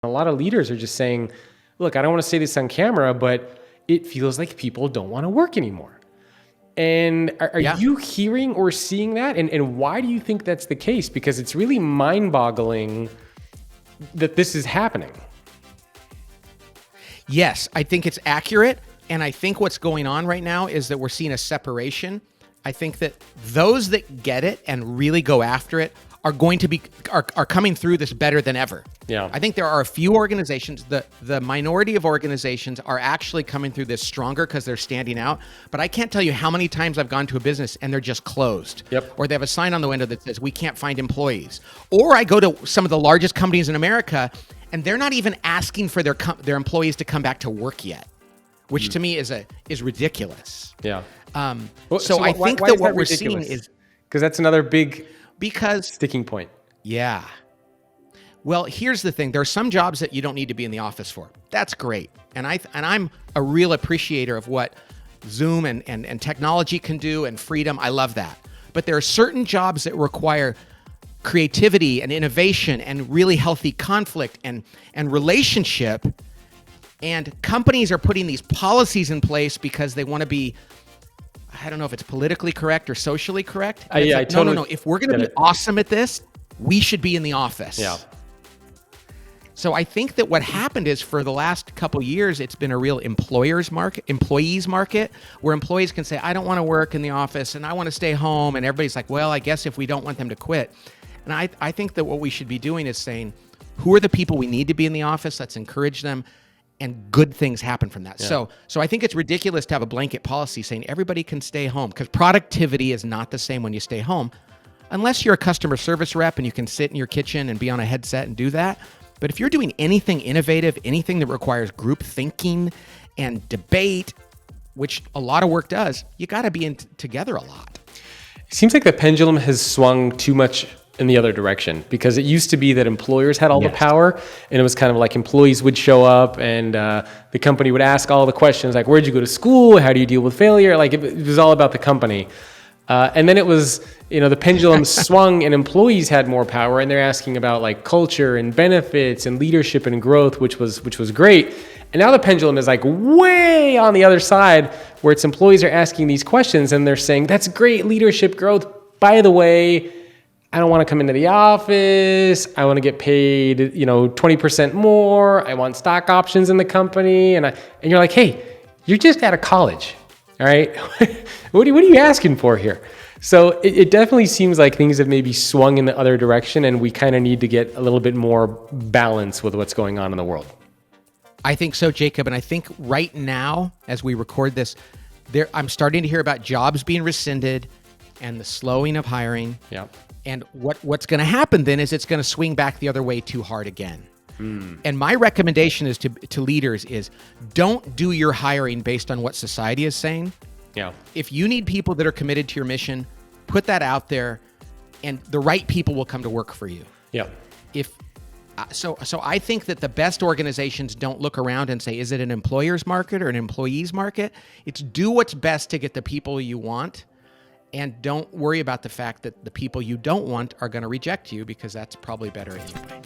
A lot of leaders are just saying, look, I don't want to say this on camera, but it feels like people don't want to work anymore. And are Yeah. you hearing or seeing that? And why do you think that's the case? Because it's really mind-boggling that this is happening. Yes, I think it's accurate. And I think what's going on right now is that we're seeing a separation. I think that those that get it and really go after it are going to be are coming through this better than ever. Yeah. I think there are a few organizations, the minority of organizations are actually coming through this stronger because they're standing out. But I can't tell you how many times I've gone to a business and they're just closed. Yep. Or they have a sign on the window that says, we can't find employees. Or I go to some of the largest companies in America and they're not even asking for their employees to come back to work yet, which to me is ridiculous. Yeah. So I think why that is what we're ridiculous? seeing is because that's another big because sticking point. yeah. Well, here's the thing. There are some jobs that you don't need to be in the office for. That's great. And I'm a real appreciator of what Zoom and technology can do and freedom. I love that. But there are certain jobs that require creativity and innovation and really healthy conflict and relationship. And companies are putting these policies in place because they want to be, I don't know if it's politically correct or socially correct. And Yeah, I totally no. If we're going to get be it. awesome at this, we should be in the office. Yeah. So I think that what happened is for the last couple years, it's been a real employees market, where employees can say, I don't want to work in the office and I want to stay home. And everybody's like, well, I guess if we don't want them to quit. And I think that what we should be doing is saying, who are the people we need to be in the office? Let's encourage them. And good things happen from that. Yeah. So I think it's ridiculous to have a blanket policy saying everybody can stay home, because productivity is not the same when you stay home, unless you're a customer service rep and you can sit in your kitchen and be on a headset and do that. But if you're doing anything innovative, anything that requires group thinking and debate, which a lot of work does, you got to be together a lot. It seems like the pendulum has swung too much in the other direction, because it used to be that employers had all the power, and it was kind of like employees would show up and the company would ask all the questions like, where'd you go to school? How do you deal with failure? Like it was all about the company. And then it was, the pendulum swung and employees had more power, and they're asking about like culture and benefits and leadership and growth, which was great. And now the pendulum is like way on the other side, where it's employees are asking these questions and they're saying, that's great leadership growth. By the way, I don't want to come into the office. I want to get paid, 20% more. I want stock options in the company. And you're like, hey, you're just out of college. All right. What are you asking for here? So it definitely seems like things have maybe swung in the other direction, and we kind of need to get a little bit more balance with what's going on in the world. I think so, Jacob. And I think right now, as we record this, I'm starting to hear about jobs being rescinded and the slowing of hiring. Yeah. And what's going to happen then is it's going to swing back the other way too hard again. And my recommendation is to leaders is don't do your hiring based on what society is saying. Yeah. If you need people that are committed to your mission, put that out there, and the right people will come to work for you. Yeah. So I think that the best organizations don't look around and say, is it an employer's market or an employee's market? It's do what's best to get the people you want. And don't worry about the fact that the people you don't want are going to reject you, because that's probably better anyway.